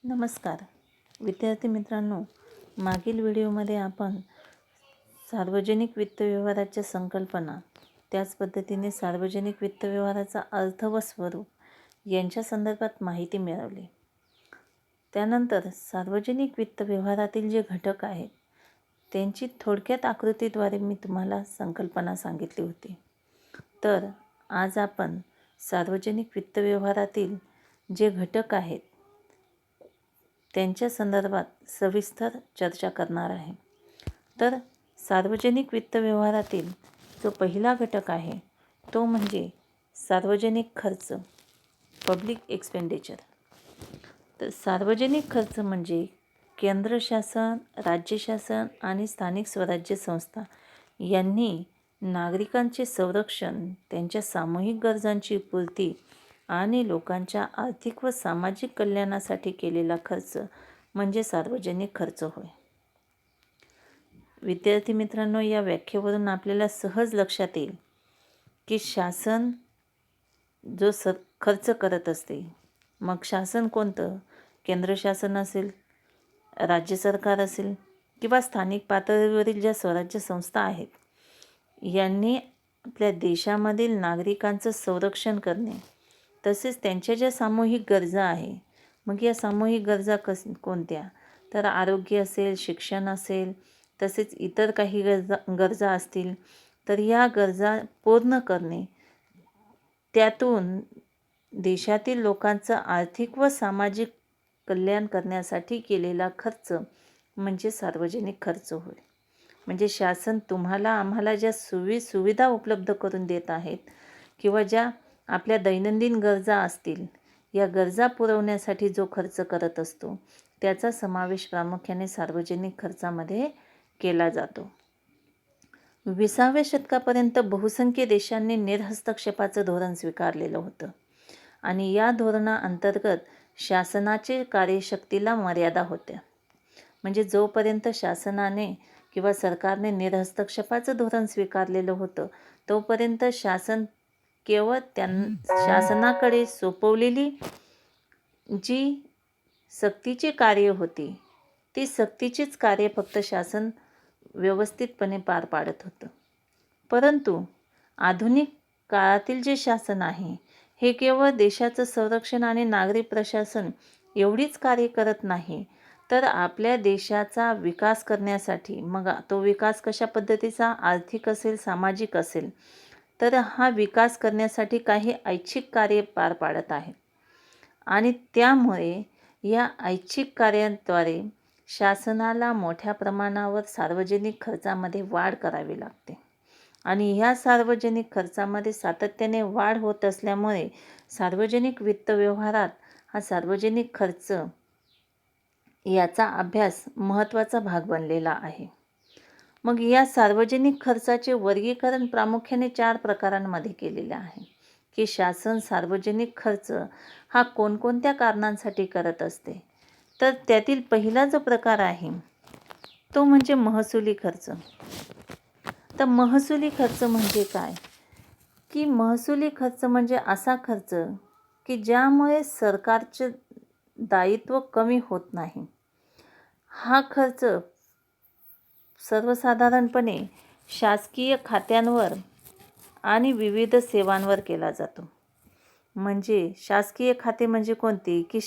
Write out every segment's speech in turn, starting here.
नमस्कार विद्यार्थी मित्रांनो, मागील व्हिडिओमध्ये आपण सार्वजनिक वित्त व्यवहाराच्या संकल्पना, त्याच पद्धतीने सार्वजनिक वित्त व्यवहाराचा अर्थ व स्वरूप यांच्या संदर्भात माहिती मिळवली. त्यानंतर सार्वजनिक वित्त व्यवहारातील जे घटक आहेत त्यांची थोडक्यात आकृतीद्वारे मी तुम्हाला संकल्पना सांगितली होती. तर आज आपण सार्वजनिक वित्त व्यवहारातील जे घटक आहेत त्यांच्या संदर्भात सविस्तर चर्चा करणार आहे. तर सार्वजनिक वित्त व्यवहारातील जो पहिला घटक आहे तो म्हणजे सार्वजनिक खर्च, पब्लिक एक्सपेंडिचर. तर सार्वजनिक खर्च म्हणजे केंद्र शासन, राज्य शासन आणि स्थानिक स्वराज्य संस्था यांनी नागरिकांचे संरक्षण, त्यांच्या सामूहिक गरजांची पूर्ती आणि लोकांच्या आर्थिक व सामाजिक कल्याणासाठी केलेला खर्च म्हणजे सार्वजनिक खर्च होय. विद्यार्थी मित्रांनो, या व्याख्येवरून आपल्याला सहज लक्षात येईल की शासन जो खर्च करत असते, मग शासन कोणतं, केंद्र शासन असेल, राज्य सरकार असेल किंवा स्थानिक पातळीवरील ज्या स्वराज्य संस्था आहेत, यांनी आपल्या देशामधील नागरिकांचं संरक्षण करणे, तसेच त्यांच्या ज्या सामूहिक गरजा आहे, मग या सामूहिक गरजा कोणत्या, तर आरोग्य असेल, शिक्षण असेल, तसेच इतर काही गरजा असतील, तर या गरजा पूर्ण करणे, त्यातून देशातील लोकांचं आर्थिक व सामाजिक कल्याण करण्यासाठी केलेला खर्च म्हणजे सार्वजनिक खर्च होय. म्हणजे शासन तुम्हाला आम्हाला ज्या सुविधा उपलब्ध करून देत आहेत किंवा ज्या आपल्या दैनंदिन गरजा असतील, या गरजा पुरवण्यासाठी जो खर्च करत असतो त्याचा समावेश प्रामुख्याने सार्वजनिक खर्चामध्ये केला जातो. 20व्या शतकापर्यंत बहुसंख्य देशांनी निर्हस्तक्षेपाचं धोरण स्वीकारलेलं होतं आणि या धोरणाअंतर्गत शासनाचे कार्यशक्तीला मर्यादा होत्या. म्हणजे जोपर्यंत शासनाने किंवा सरकारने निर्हस्तक्षेपाचं धोरण स्वीकारलेलं होतं तोपर्यंत शासन केवळ शासनाकडे सोपवलेली जी सक्तीची कार्य होती ती सक्तीचीच कार्य फक्त शासन व्यवस्थितपणे पार पाडत होतं. परंतु आधुनिक काळातील जे शासन आहे हे केवळ देशाचं संरक्षण आणि नागरी प्रशासन एवढीच कार्य करत नाही, तर आपल्या देशाचा विकास करण्यासाठी, मग तो विकास कशा पद्धतीचा, आर्थिक असेल, सामाजिक असेल, तर हा विकास करण्यासाठी काही ऐच्छिक कार्य पार पाडत आहे. आणि त्यामुळे या ऐच्छिक कार्यांद्वारे शासनाला मोठ्या प्रमाणावर सार्वजनिक खर्चामध्ये वाढ करावी लागते आणि ह्या सार्वजनिक खर्चामध्ये सातत्याने वाढ होत असल्यामुळे सार्वजनिक वित्त व्यवहारात हा सार्वजनिक खर्च याचा अभ्यास महत्त्वाचा भाग बनलेला आहे. मग या सार्वजनिक खर्चाचे वर्गीकरण प्रामुख्याने 4 प्रकारांमध्ये केलेले आहे की शासन सार्वजनिक खर्च हा कोणकोणत्या कारणांसाठी करत असते. तर त्यातील पहिला जो प्रकार आहे तो म्हणजे महसुली खर्च. तर महसुली खर्च म्हणजे काय, की महसुली खर्च म्हणजे असा खर्च की ज्यामुळे सरकारचे दायित्व कमी होत नाही. हा खर्च सर्वसाधारणपणे शासकीय खात्यांवर आणि विविध सेवांवर केला जातो. म्हणजे शासकीय खाते म्हणजे कोणती, की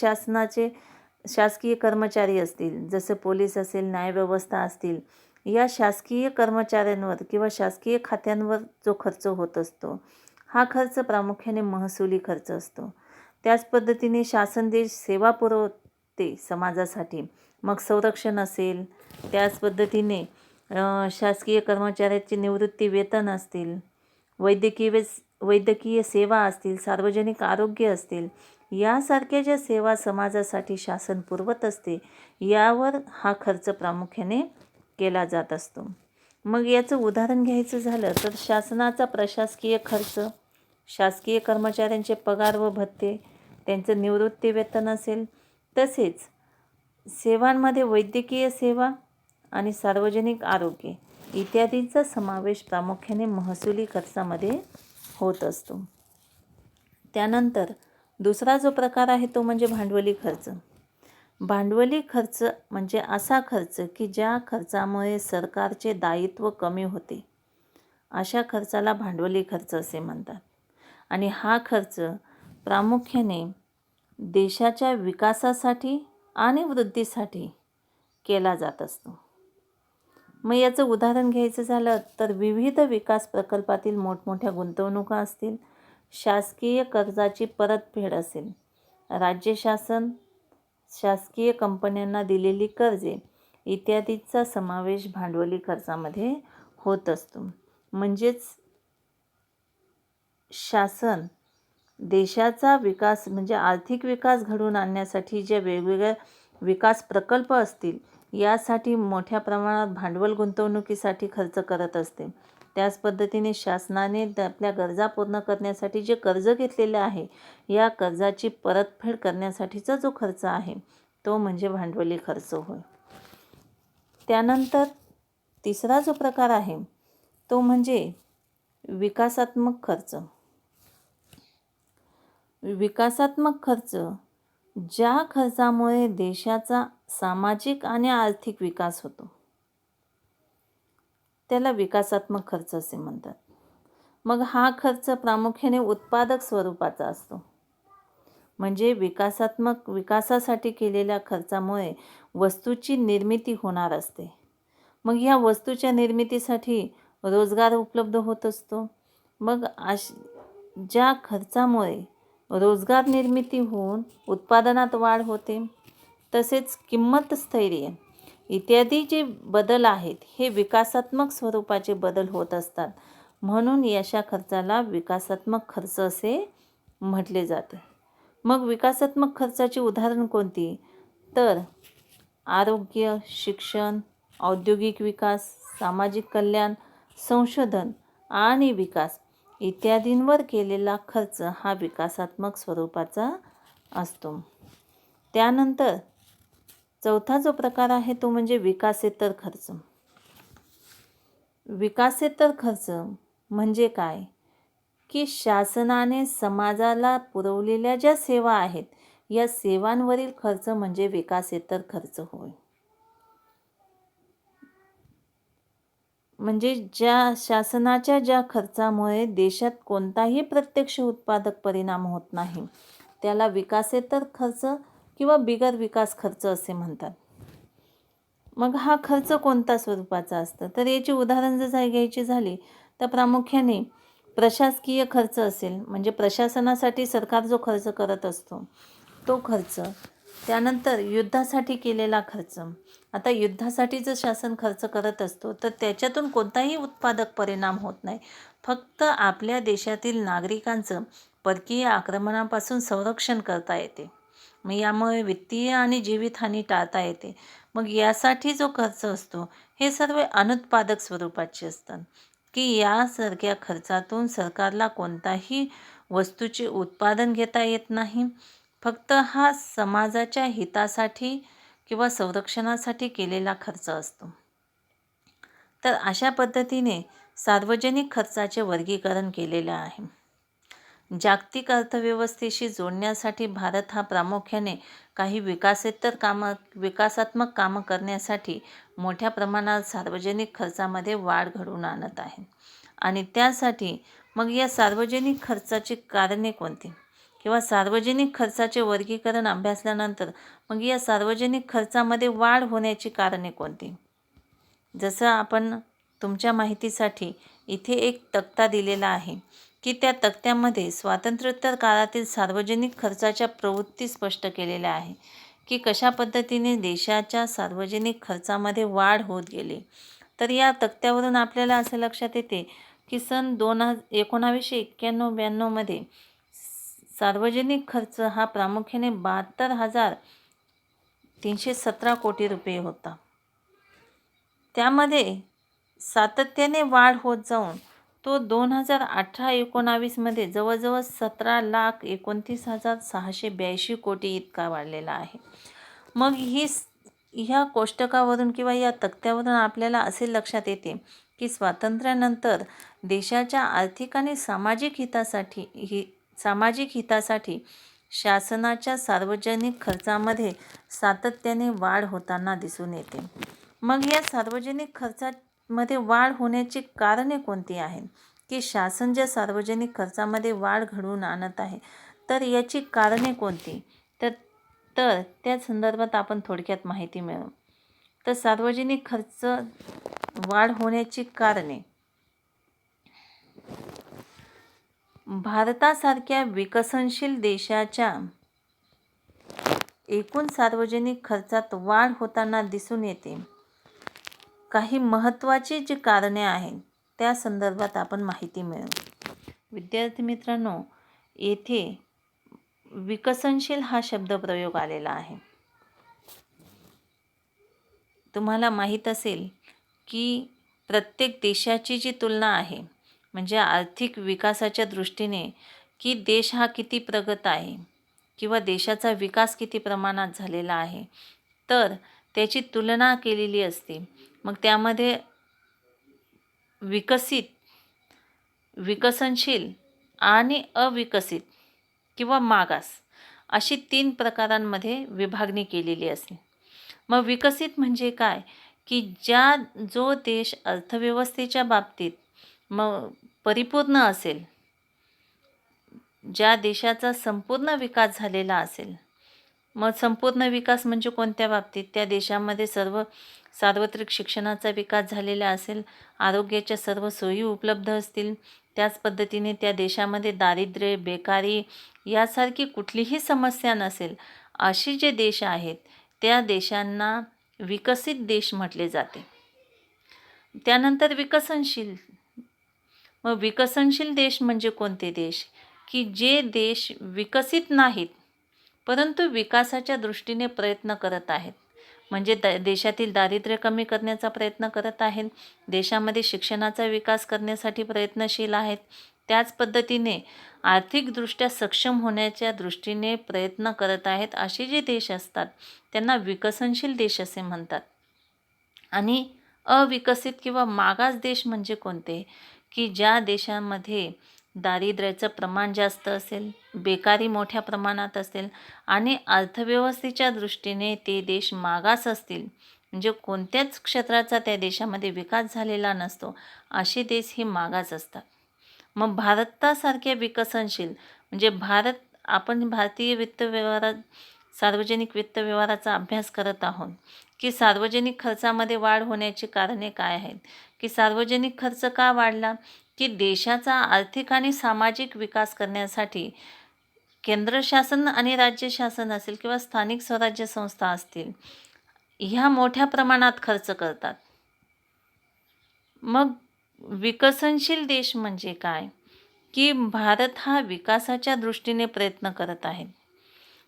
शासकीय कर्मचारी असतील, जसं पोलीस असेल, न्यायव्यवस्था असतील, या शासकीय कर्मचाऱ्यांवर किंवा शासकीय खात्यांवर जो खर्च होत असतो हा खर्च प्रामुख्याने महसुली खर्च असतो. त्याच पद्धतीने शासन देश सेवा पुरवते समाजासाठी, मग संरक्षण असेल, त्याच पद्धतीने शासकीय कर्मचाऱ्याचे निवृत्ती वेतन असतील, वैद्यकीय सेवा असतील, सार्वजनिक आरोग्य असतील, यासारख्या ज्या सेवा समाजासाठी शासन पुरवत असते यावर हा खर्च प्रामुख्याने केला जात असतो. मग याचं उदाहरण घ्यायचं झालं तर शासनाचा प्रशासकीय खर्च, शासकीय कर्मचाऱ्यांचे पगार व भत्ते, त्यांचं निवृत्ती वेतन असेल, तसेच सेवांमध्ये वैद्यकीय सेवा आणि सार्वजनिक आरोग्य इत्यादींचा समावेश प्रामुख्याने महसुली खर्चामध्ये होत असतो. त्यानंतर दुसरा जो प्रकार आहे तो म्हणजे भांडवली खर्च. भांडवली खर्च म्हणजे असा खर्च की ज्या खर्चामुळे सरकारचे दायित्व कमी होते, अशा खर्चाला भांडवली खर्च असे म्हणतात. आणि हा खर्च प्रामुख्याने देशाच्या विकासासाठी आणि वृद्धीसाठी केला जात असतो. मग याचं उदाहरण घ्यायचं झालं तर विविध विकास प्रकल्पातील मोठमोठ्या गुंतवणुका असतील, शासकीय कर्जाची परतफेड असेल, राज्य शासन शासकीय कंपन्यांना दिलेली कर्जे इत्यादीचा समावेश भांडवली खर्चामध्ये होत असतो. म्हणजेच शासन देशाचा विकास म्हणजे आर्थिक विकास घडवून आणण्यासाठी जे वेगवेगळे विकास प्रकल्प असतील यासाठी मोठ्या प्रमाणात भांडवल गुंतवणुकीसाठी खर्च करत असते. त्याच पद्धतीने शासनाने आपल्या गरजा पूर्ण करण्यासाठी जे कर्ज घेतलेले आहे या कर्जाची परतफेड करण्यासाठीचा जो खर्च आहे तो म्हणजे भांडवली खर्च होय. त्यानंतर तिसरा जो प्रकार आहे तो म्हणजे विकासात्मक खर्च. विकासात्मक खर्च ज्या खर्चामुळे देशाचा सामाजिक आणि आर्थिक विकास होतो त्याला विकासात्मक खर्च असे म्हणतात. मग हा खर्च प्रामुख्याने उत्पादक स्वरूपाचा असतो. म्हणजे विकासासाठी केलेल्या खर्चामुळे वस्तूची निर्मिती होणार असते. मग या वस्तूच्या निर्मितीसाठी रोजगार उपलब्ध होत असतो. मग ज्या खर्चामुळे रोजगार निर्मिती होऊन उत्पादनात वाढ होते, तसेच किंमत स्थैर्य इत्यादी जे बदल आहेत हे विकासात्मक स्वरूपाचे बदल होत असतात. म्हणून अशा खर्चाला विकासात्मक खर्च असे म्हटले जाते. मग विकासात्मक खर्चाची उदाहरण कोणती? तर आरोग्य, शिक्षण, औद्योगिक विकास, सामाजिक कल्याण, संशोधन आणि विकास इत्यादींवर केलेला खर्च हा विकासात्मक स्वरूपाचा असतो. त्यानंतर चौथा जो प्रकार आहे तो म्हणजे विकासेतर खर्च. विकासेतर खर्च म्हणजे काय? की शासनाने समाजाला पुरवलेल्या ज्या सेवा आहेत या सेवांवरील खर्च म्हणजे विकासेतर खर्च होय. म्हणजे ज्या शासनाच्या ज्या खर्चामुळे देशात कोणताही प्रत्यक्ष उत्पादक परिणाम होत नाही त्याला विकासेतर खर्च किंवा बिगर विकास खर्च असे म्हणतात. मग हा खर्च कोणत्या स्वरूपाचा असतो? तर याची उदाहरण जर घ्यायची झाली तर प्रामुख्याने प्रशासकीय खर्च असेल, म्हणजे प्रशासनासाठी सरकार जो खर्च करत असतो तो खर्च. त्यानंतर युद्धासाठी केलेला खर्च. आता युद्धासाठी जर शासन खर्च करत असतो तर त्याच्यातून कोणताही उत्पादक परिणाम होत नाही. फक्त आपल्या देशातील नागरिकांचं परकीय आक्रमणापासून संरक्षण करता येते. मग यामुळे वित्तीय आणि जीवितहानी टाळता येते. मग यासाठी जो खर्च असतो हे सर्व अनुत्पादक स्वरूपाचे असतात, की यासारख्या खर्चातून सरकारला कोणताही वस्तूचे उत्पादन घेता येत नाही. फक्त हा समाजाच्या हितासाठी किंवा संरक्षणासाठी केलेला खर्च असतो. तर अशा पद्धतीने सार्वजनिक खर्चाचे वर्गीकरण केलेले आहे. जागतिक अर्थव्यवस्थेशी जोडण्यासाठी भारत हा प्रामुख्याने काही विकासात्मक कामं करण्यासाठी मोठ्या प्रमाणात सार्वजनिक खर्चामध्ये वाढ घडवून आणत आहे. आणि त्यासाठी मग या सार्वजनिक खर्चाची कारणे कोणती किंवा सार्वजनिक खर्चाचे वर्गीकरण अभ्यासल्यानंतर मग या सार्वजनिक खर्चामध्ये वाढ होण्याची कारणे कोणती? जसं आपण तुमच्या माहितीसाठी इथे एक तक्ता दिलेला आहे की त्या तक्त्यामध्ये स्वातंत्र्योत्तर काळातील सार्वजनिक खर्चाच्या प्रवृत्ती स्पष्ट केलेल्या आहे की कशा पद्धतीने देशाच्या सार्वजनिक खर्चामध्ये वाढ होत गेली. तर या तक्त्यावरून आपल्याला असं लक्षात येते की सन 1991-92 मध्ये सार्वजनिक खर्च हा प्रामुख्याने 72,317 कोटी रुपये होता. त्यामध्ये सातत्याने वाढ होत जाऊन तो 2018-19 मध्ये जवळजवळ 17,29,682 कोटी इतका वाढलेला आहे. मग ह्या कोष्टकावरून किंवा या तक्त्यावरून आपल्याला असे लक्षात येते की स्वातंत्र्यानंतर देशाच्या आर्थिक आणि सामाजिक हितासाठी शासनाच्या सार्वजनिक खर्चामध्ये सातत्याने वाढ होताना दिसून येते. मग या सार्वजनिक खर्चामध्ये वाढ होण्याची कारणे कोणती आहेत? की शासन ज्या सार्वजनिक खर्चामध्ये वाढ घडवून आणत आहे, तर याची कारणे कोणती? तर तर त्या संदर्भात आपण थोडक्यात माहिती मिळवू. तर सार्वजनिक खर्च वाढ होण्याची कारणे, भारतासारख्या विकसनशील देशाच्या एकूण सार्वजनिक खर्चात वाढ होताना दिसून येते. काही महत्त्वाची जी कारणे आहेत त्या संदर्भात आपण माहिती मिळवू. विद्यार्थी मित्रांनो, येथे विकसनशील हा शब्दप्रयोग आलेला आहे. तुम्हाला माहीत असेल की प्रत्येक देशाची जी तुलना आहे, म्हणजे आर्थिक विकासाच्या दृष्टीने की देश हा किती प्रगत आहे किंवा देशाचा विकास किती प्रमाणात झालेला आहे, तर त्याची तुलना केलेली असते. मग त्यामध्ये विकसित, विकसनशील आणि अविकसित किंवा मागास अशी 3 प्रकारांमध्ये विभागणी केलेली असते. मग विकसित म्हणजे काय? की जो देश अर्थव्यवस्थेच्या बाबतीत मग परिपूर्ण असेल, ज्या देशाचा संपूर्ण विकास झालेला असेल. मग संपूर्ण विकास म्हणजे कोणत्या बाबतीत? त्या देशामध्ये सार्वत्रिक शिक्षणाचा विकास झालेला असेल, आरोग्याच्या सर्व सोयी उपलब्ध असतील, त्याच पद्धतीने त्या देशामध्ये दारिद्र्य, बेकारी यासारखी कुठलीही समस्या नसेल, अशी जे देश आहेत त्या देशांना विकसित देश म्हटले जाते. त्यानंतर विकसनशील. मग विकसनशील देश म्हणजे कोणते देश? की जे देश विकसित नाहीत परंतु विकासाच्या दृष्टीने प्रयत्न करत आहेत. म्हणजे देशातील दारिद्र्य कमी करण्याचा प्रयत्न करत आहेत, देशामध्ये शिक्षणाचा विकास करण्यासाठी प्रयत्नशील आहेत, त्याच पद्धतीने आर्थिकदृष्ट्या सक्षम होण्याच्या दृष्टीने प्रयत्न करत आहेत. असे जे देश असतात त्यांना विकसनशील देश असे म्हणतात. आणि अविकसित किंवा मागास देश म्हणजे कोणते? की ज्या देशामध्ये दारिद्र्याचं प्रमाण जास्त असेल, बेकारी मोठ्या प्रमाणात असेल आणि अर्थव्यवस्थेच्या दृष्टीने ते देश मागास असतील, म्हणजे कोणत्याच क्षेत्राचा त्या देशामध्ये विकास झालेला नसतो, असे देश हे मागास असतात. मग भारतासारख्या विकसनशील म्हणजे आपण भारतीय वित्त व्यवहारात सार्वजनिक वित्त व्यवहाराचा अभ्यास करत आहोत की सार्वजनिक खर्चामध्ये वाढ होण्याची कारणे काय आहेत? की सार्वजनिक खर्च का वाढला? की देशाचा आर्थिक आणि सामाजिक विकास करण्यासाठी केंद्र शासन आणि राज्य शासन असेल किंवा स्थानिक स्वराज्य संस्था असतील, ह्या मोठ्या प्रमाणात खर्च करतात. मग विकसनशील देश म्हणजे काय? की भारत हा विकासाच्या दृष्टीने प्रयत्न करत आहे.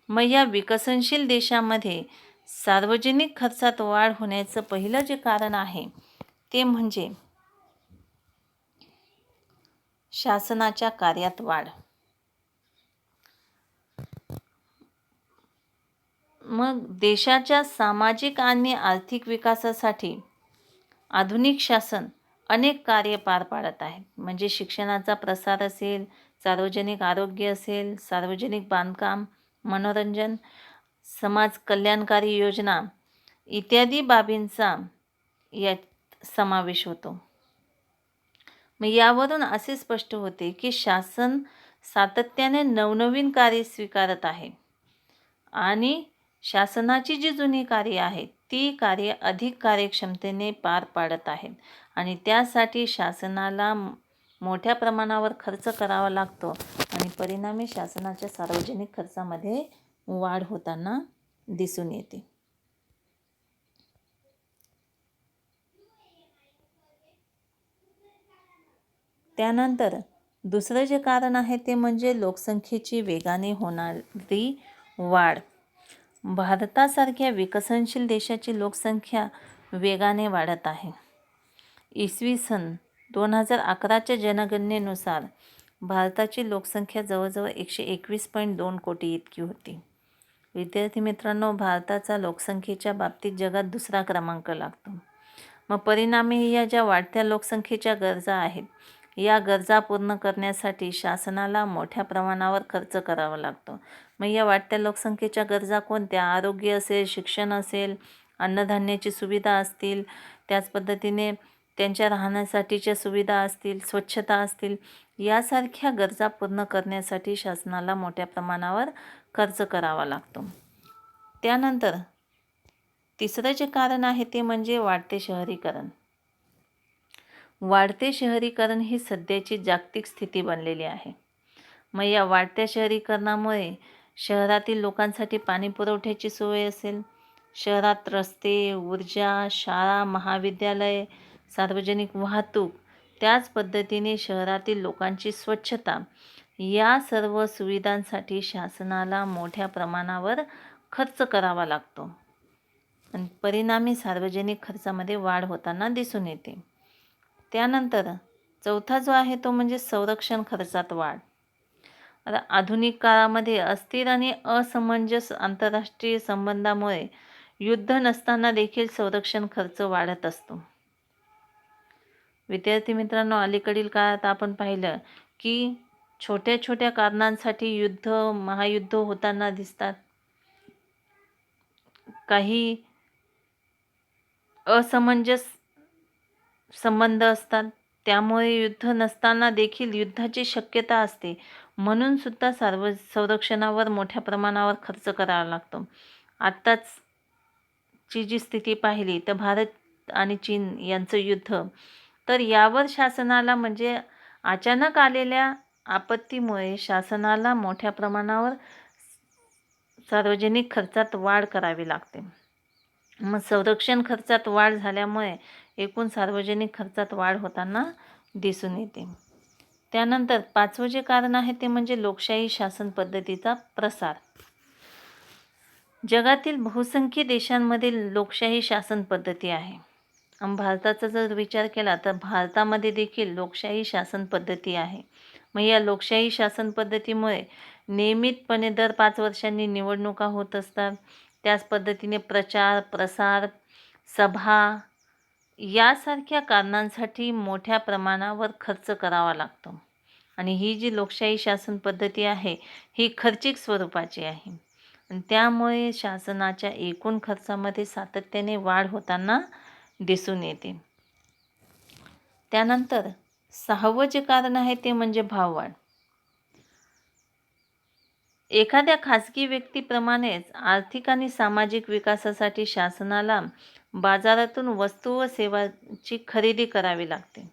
मग या विकसनशील देशामध्ये सार्वजनिक खर्चात वाढ होण्याचं पहिलं जे कारण आहे ते म्हणजे शासनाच्या कार्यात वाढ. मग देशाच्या सामाजिक आणि आर्थिक विकासासाठी आधुनिक शासन अनेक कार्य पार पाडत आहेत. म्हणजे शिक्षणाचा प्रसार असेल, सार्वजनिक आरोग्य असेल, सार्वजनिक बांधकाम, मनोरंजन, समाज कल्याणकारी योजना इत्यादी बाबींचा यात समावेश होतो. मग यावरून असे स्पष्ट होते की शासन सातत्याने नवनवीन कार्य स्वीकारत आहे आणि शासनाची जी जुनी कार्ये आहेत ती कार्ये अधिक कार्यक्षमतेने पार पाडत आहेत आणि त्यासाठी शासनाला मोठ्या प्रमाणावर खर्च करावा लागतो आणि परिणामी शासनाच्या सार्वजनिक खर्चामध्ये वाढ होताना दिसून येते. त्यानंतर दुसरं जे कारण आहे ते म्हणजे लोकसंख्येची वेगाने होणारी वाढ. भारतासारख्या विकसनशील देशाची लोकसंख्या वेगाने वाढत आहे. इसवी सन 2011च्या जनगणनेनुसार भारताची लोकसंख्या जवळजवळ 121.2 कोटी इतकी होती. विद्यार्थी मित्रांनो, भारताचा लोकसंख्येच्या बाबतीत जगात दुसरा क्रमांक लागतो. मग परिणामी या ज्या वाढत्या लोकसंख्येच्या गरजा आहेत या गरजा पूर्ण करण्यासाठी शासनाला मोठ्या प्रमाणावर खर्च करावा लागतो. मग या वाढत्या लोकसंख्येच्या गरजा कोणत्या? आरोग्य असेल, शिक्षण असेल, अन्नधान्याची सुविधा असतील, त्याच पद्धतीने त्यांच्या राहण्यासाठीच्या सुविधा असतील, स्वच्छता असतील, यासारख्या गरजा पूर्ण करण्यासाठी शासनाला मोठ्या प्रमाणावर खर्च करावा लागतो. त्यानंतर तिसरं जे कारण आहे ते म्हणजे वाढते शहरीकरण. वाढते शहरीकरण ही सध्याची जागतिक स्थिती बनलेली आहे. मग या वाढत्या शहरीकरणामुळे शहरातील लोकांसाठी पाणी पुरवठ्याची सोय असेल, शहरात रस्ते, ऊर्जा, शाळा, महाविद्यालय, सार्वजनिक वाहतूक, त्याच पद्धतीने शहरातील लोकांची स्वच्छता, या सर्व सुविधांसाठी शासनाला मोठ्या प्रमाणावर खर्च करावा लागतो आणि परिणामी सार्वजनिक खर्चामध्ये वाढ होताना दिसून येते. त्यानंतर चौथा जो आहे तो म्हणजे संरक्षण खर्चात वाढ. आता आधुनिक काळामध्ये अस्थिर आणि असमंजस आंतरराष्ट्रीय संबंधामुळे युद्ध नसताना देखील संरक्षण खर्च वाढत असतो. विद्यार्थी मित्रांनो, अलीकडील काळात आपण पाहिलं की छोट्या छोट्या कारणांसाठी महायुद्ध होताना दिसतात. काही असमंजस संबंध असतात, त्यामुळे युद्ध नसताना देखील युद्धाची शक्यता असते, म्हणून सुद्धा संरक्षणावर मोठ्या प्रमाणावर खर्च करावा लागतो. आत्ताच ची जी स्थिती पाहिली तर भारत आणि चीन यांचं युद्ध, तर यावर शासनाला म्हणजे अचानक आलेल्या आपत्तीमुळे शासनाला मोठ्या प्रमाणावर सार्वजनिक खर्चात वाढ करावी लागते. मग संरक्षण खर्चात वाढ झाल्यामुळे एकूण सार्वजनिक खर्चात वाढ होताना दिसून येते. त्यानंतर पाचवं जे कारण आहे ते म्हणजे लोकशाही शासन पद्धतीचा प्रसार. जगातील बहुसंख्य देशांमधील लोकशाही शासन पद्धती आहे. भारताचा जर विचार केला तर भारतामध्ये देखील लोकशाही शासन पद्धती आहे. मग या लोकशाही शासन पद्धतीमुळे नियमितपणे दर 5 वर्षांनी निवडणुका होत असतात. त्याच पद्धतीने प्रचार, प्रसार, सभा यासारख्या कारणांसाठी मोठ्या प्रमाणावर खर्च करावा लागतो आणि ही जी लोकशाही शासन पद्धती आहे ही खर्चिक स्वरूपाची आहे आणि त्यामुळे शासनाच्या एकूण खर्चामध्ये सातत्याने वाढ होताना दिसून येते. त्यानंतर 6वं जे कारण आहे ते म्हणजे भाववाढ. एखाद्या खाजगी व्यक्तीप्रमाणेच आर्थिक आणि सामाजिक विकासासाठी शासनाला बाजारातून वस्तू व सेवांची खरेदी करावी लागते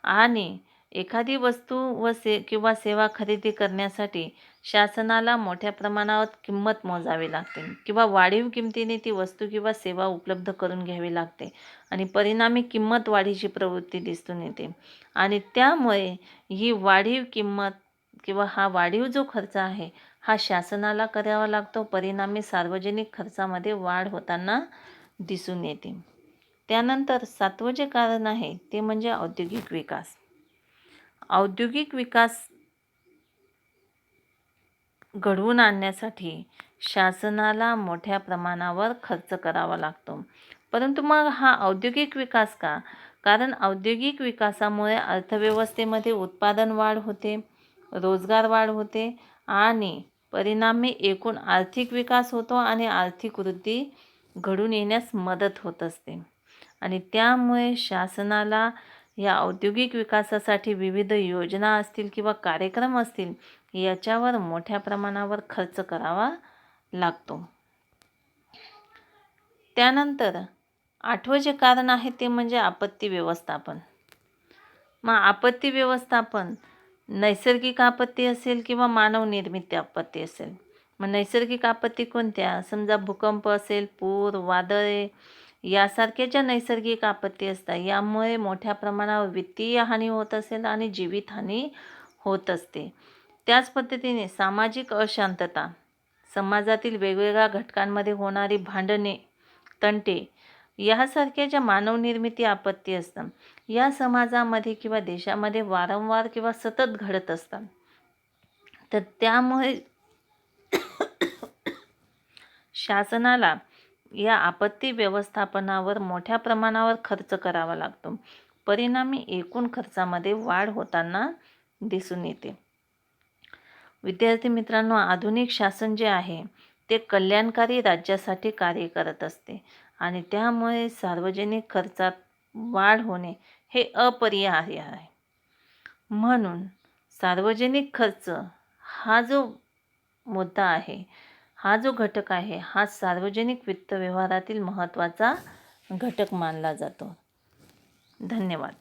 आणि एखादी वस्तू किंवा सेवा खरेदी करण्यासाठी शासनाला मोठ्या प्रमाणावर किंमत मोजावी लागते किंवा वाढीव किमतीने ती वस्तू किंवा सेवा उपलब्ध करून घ्यावी लागते आणि परिणामी किंमत वाढीची प्रवृत्ती दिसून येते आणि त्यामुळे ही वाढीव किंमत किंवा हा वाढीव जो खर्च आहे हा शासनाला करावा लागतो. परिणामी सार्वजनिक खर्चामध्ये वाढ होताना दिसून येते. त्यानंतर 7वं जे कारण आहे ते म्हणजे औद्योगिक विकास. औद्योगिक विकास घडवून आणण्यासाठी शासनाला मोठ्या प्रमाणावर खर्च करावा लागतो. परंतु मग हा औद्योगिक विकास का? कारण औद्योगिक विकासामुळे अर्थव्यवस्थेमध्ये उत्पादन वाढ होते, रोजगार वाढ होते आणि परिणामी एकूण आर्थिक विकास होतो आणि आर्थिक वृद्धी घडून येण्यास मदत होत असते आणि त्यामुळे शासनाला या औद्योगिक विकासासाठी विविध योजना असतील किंवा कार्यक्रम असतील याच्यावर मोठ्या प्रमाणावर खर्च करावा लागतो. त्यानंतर 8वं जे कारण आहे ते म्हणजे आपत्ती व्यवस्थापन. मग आपत्ती व्यवस्थापन नैसर्गिक आपत्ती असेल किंवा मानवनिर्मित आपत्ती असेल. मग नैसर्गिक आपत्ती कोणत्या? समजा भूकंप असेल, पूर, वादळे यासारख्या ज्या नैसर्गिक आपत्ती असतात यामुळे मोठ्या प्रमाणावर वित्तीय हानी होत असेल आणि जीवितहानी होत असते. त्याच पद्धतीने सामाजिक अशांतता, समाजातील वेगवेगळ्या घटकांमध्ये होणारी भांडणे, तंटे यासारख्या ज्या मानवनिर्मित आपत्ती असतात या समाजामध्ये किंवा देशामध्ये वारंवार किंवा सतत घडत असतात. तर त्यामुळे शासनाला या आपत्ती व्यवस्थापनावर मोठ्या प्रमाणावर खर्च करावा लागतो. परिणामी एकूण खर्चामध्ये वाढ होताना दिसून येते. विद्यार्थी मित्रांनो, आधुनिक शासन जे आहे ते कल्याणकारी राज्यासाठी कार्य करत असते आणि त्यामुळे सार्वजनिक खर्चात वाढ होणे हे अपरिहार्य आहे. म्हणून सार्वजनिक खर्च हा जो मुद्दा आहे, हा जो घटक आहे, हा सार्वजनिक वित्त व्यवहारातील महत्त्वाचा घटक मानला जातो. धन्यवाद.